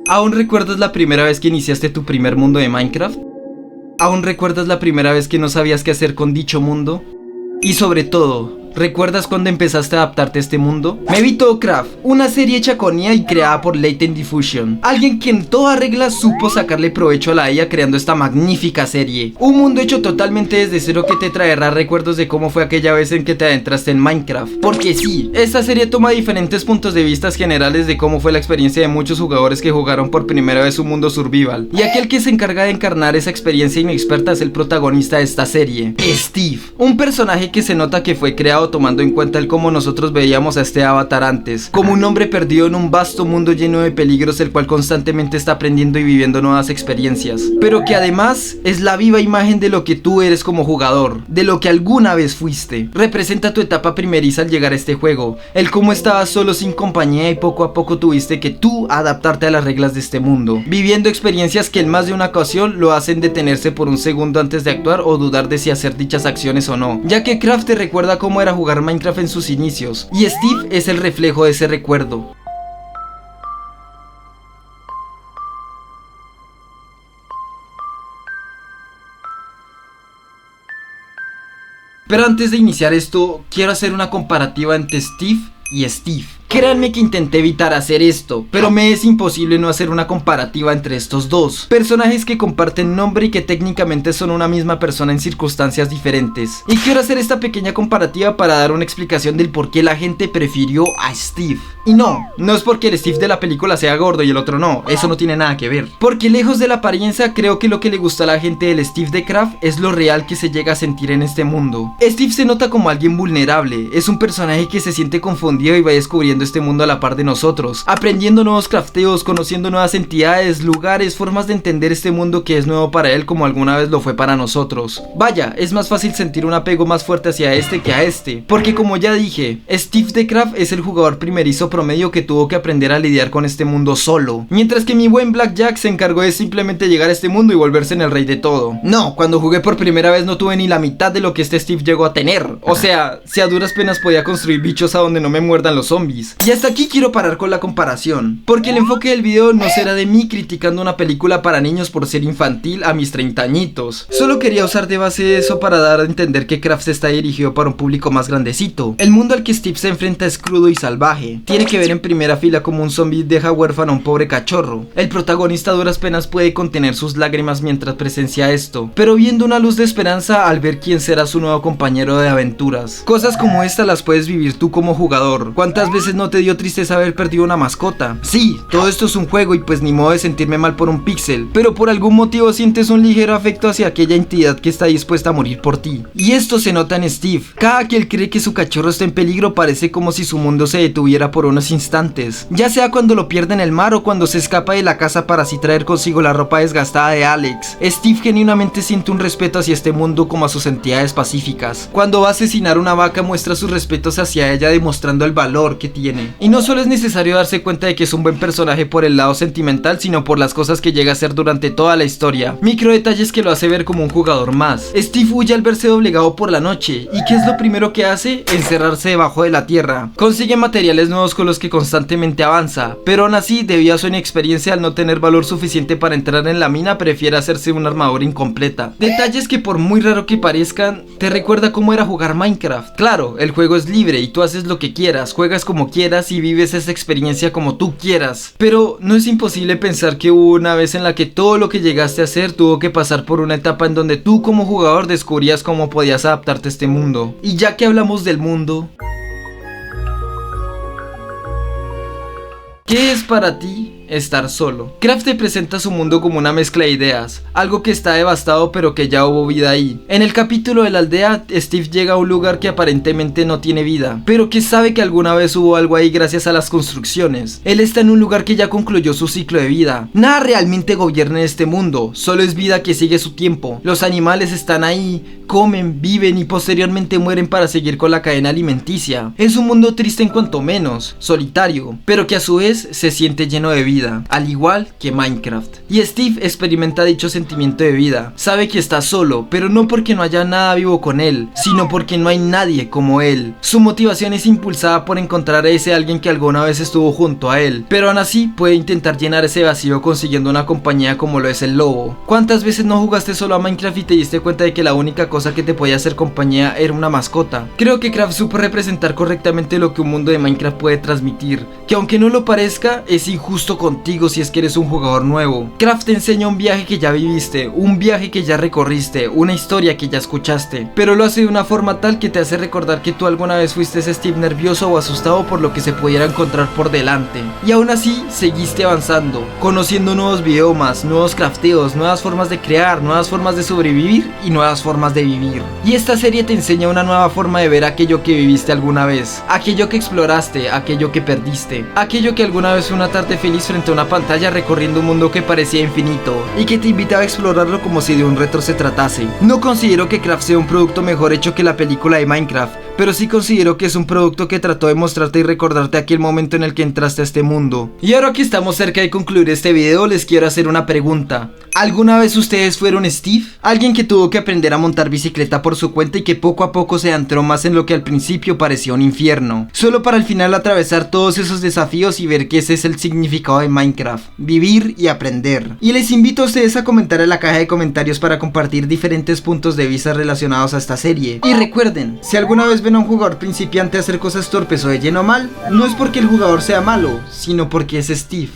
¿Aún recuerdas la primera vez que iniciaste tu primer mundo de Minecraft? ¿Aún recuerdas la primera vez que no sabías qué hacer con dicho mundo? Y sobre todo, ¿recuerdas cuando empezaste a adaptarte a este mundo? Me vi Topcraft, una serie hecha con IA y creada por Latent Diffusion, alguien que en toda regla supo sacarle provecho a la IA creando esta magnífica serie. Un mundo hecho totalmente desde cero que te traerá recuerdos de cómo fue aquella vez en que te adentraste en Minecraft. Porque sí, esta serie toma diferentes puntos de vista generales de cómo fue la experiencia de muchos jugadores que jugaron por primera vez un mundo survival. Y aquel que se encarga de encarnar esa experiencia inexperta es el protagonista de esta serie, Steve, un personaje que se nota que fue creado tomando en cuenta el cómo nosotros veíamos a este avatar antes, como un hombre perdido en un vasto mundo lleno de peligros, el cual constantemente está aprendiendo y viviendo nuevas experiencias, pero que además es la viva imagen de lo que tú eres como jugador, de lo que alguna vez fuiste. Representa tu etapa primeriza al llegar a este juego, el cómo estabas solo sin compañía y poco a poco tuviste que tú adaptarte a las reglas de este mundo, viviendo experiencias que en más de una ocasión lo hacen detenerse por un segundo antes de actuar o dudar de si hacer dichas acciones o no, ya que Craft te recuerda cómo era jugar Minecraft en sus inicios, y Steve es el reflejo de ese recuerdo. Pero antes de iniciar esto, quiero hacer una comparativa entre Steve y Steve. Créanme que intenté evitar hacer esto, pero me es imposible no hacer una comparativa entre estos dos personajes que comparten nombre y que técnicamente son una misma persona en circunstancias diferentes. Y quiero hacer esta pequeña comparativa para dar una explicación del por qué la gente prefirió a Steve. Y no es porque el Steve de la película sea gordo y el otro no, eso no tiene nada que ver. Porque lejos de la apariencia, creo que lo que le gusta a la gente del Steve de Craft es lo real que se llega a sentir en este mundo. Steve se nota como alguien vulnerable, es un personaje que se siente confundido y va descubriendo este mundo a la par de nosotros, aprendiendo nuevos crafteos, conociendo nuevas entidades, lugares, formas de entender este mundo que es nuevo para él como alguna vez lo fue para nosotros. Vaya, es más fácil sentir un apego más fuerte hacia este que a este, porque como ya dije, Steve de Craft es el jugador primerizo promedio que tuvo que aprender a lidiar con este mundo solo, mientras que mi buen Blackjack se encargó de simplemente llegar a este mundo y volverse en el rey de todo. No, cuando jugué por primera vez no tuve ni la mitad de lo que este Steve llegó a tener, o sea, si a duras penas podía construir bichos a donde no me muerdan los zombies. Y hasta aquí quiero parar con la comparación, porque el enfoque del video no será de mí criticando una película para niños por ser infantil a mis 30 añitos. Solo quería usar de base eso para dar a entender que Craft está dirigido para un público más grandecito. El mundo al que Steve se enfrenta es crudo y salvaje. Tiene que ver en primera fila como un zombie deja huérfano a un pobre cachorro. El protagonista a duras penas puede contener sus lágrimas mientras presencia esto, pero viendo una luz de esperanza al ver quién será su nuevo compañero de aventuras. Cosas como esta las puedes vivir tú como jugador. ¿Cuántas veces no te dio tristeza haber perdido una mascota? Sí, todo esto es un juego y pues ni modo de sentirme mal por un píxel, pero por algún motivo sientes un ligero afecto hacia aquella entidad que está dispuesta a morir por ti. Y esto se nota en Steve. Cada que él cree que su cachorro está en peligro parece como si su mundo se detuviera por unos instantes, ya sea cuando lo pierde en el mar o cuando se escapa de la casa para así traer consigo la ropa desgastada de Alex. Steve genuinamente siente un respeto hacia este mundo como a sus entidades pacíficas. Cuando va a asesinar una vaca muestra sus respetos hacia ella demostrando el valor que tiene. Y no solo es necesario darse cuenta de que es un buen personaje por el lado sentimental, sino por las cosas que llega a hacer durante toda la historia. Micro detalles que lo hace ver como un jugador más. Steve huye al verse doblegado por la noche. ¿Y qué es lo primero que hace? Encerrarse debajo de la tierra. Consigue materiales nuevos con los que constantemente avanza, pero aún así, debido a su inexperiencia al no tener valor suficiente para entrar en la mina, prefiere hacerse una armadura incompleta. Detalles que por muy raro que parezcan, te recuerda cómo era jugar Minecraft. Claro, el juego es libre y tú haces lo que quieras, juegas como quieras y vives esa experiencia como tú quieras, pero no es imposible pensar que hubo una vez en la que todo lo que llegaste a hacer tuvo que pasar por una etapa en donde tú como jugador descubrías cómo podías adaptarte a este mundo. Y ya que hablamos del mundo, ¿qué es para ti estar solo? Craft te presenta su mundo como una mezcla de ideas, algo que está devastado pero que ya hubo vida ahí. En el capítulo de la aldea, Steve llega a un lugar que aparentemente no tiene vida, pero que sabe que alguna vez hubo algo ahí gracias a las construcciones. Él está en un lugar que ya concluyó su ciclo de vida. Nada realmente gobierna este mundo, solo es vida que sigue su tiempo. Los animales están ahí, comen, viven y posteriormente mueren para seguir con la cadena alimenticia. Es un mundo triste en cuanto menos, solitario, pero que a su vez se siente lleno de vida. vida, al igual que Minecraft. Y Steve experimenta dicho sentimiento de vida. Sabe que está solo, pero no porque no haya nada vivo con él, sino porque no hay nadie como él. Su motivación es impulsada por encontrar a ese alguien que alguna vez estuvo junto a él, pero aún así puede intentar llenar ese vacío consiguiendo una compañía como lo es el lobo. ¿Cuántas veces no jugaste solo a Minecraft y te diste cuenta de que la única cosa que te podía hacer compañía era una mascota? Creo que Craft supo representar correctamente lo que un mundo de Minecraft puede transmitir, que aunque no lo parezca, es injusto contigo si es que eres un jugador nuevo. Craft te enseña un viaje que ya viviste, un viaje que ya recorriste, una historia que ya escuchaste, pero lo hace de una forma tal que te hace recordar que tú alguna vez fuiste ese Steve nervioso o asustado por lo que se pudiera encontrar por delante, y aún así seguiste avanzando, conociendo nuevos biomas, nuevos crafteos, nuevas formas de crear, nuevas formas de sobrevivir y nuevas formas de vivir. Y esta serie te enseña una nueva forma de ver aquello que viviste alguna vez, aquello que exploraste, aquello que perdiste, aquello que alguna vez fue una tarde feliz frente a una pantalla recorriendo un mundo que parecía infinito y que te invitaba a explorarlo como si de un retro se tratase. No considero que Craft sea un producto mejor hecho que la película de Minecraft, pero sí considero que es un producto que trató de mostrarte y recordarte aquel momento en el que entraste a este mundo. Y ahora que estamos cerca de concluir este video, les quiero hacer una pregunta. ¿Alguna vez ustedes fueron Steve? Alguien que tuvo que aprender a montar bicicleta por su cuenta y que poco a poco se adentró más en lo que al principio parecía un infierno, solo para al final atravesar todos esos desafíos y ver que ese es el significado de Minecraft: vivir y aprender. Y les invito a ustedes a comentar en la caja de comentarios para compartir diferentes puntos de vista relacionados a esta serie. Y recuerden, si alguna vez ven a un jugador principiante hacer cosas torpes o de lleno mal, no es porque el jugador sea malo, sino porque es Steve.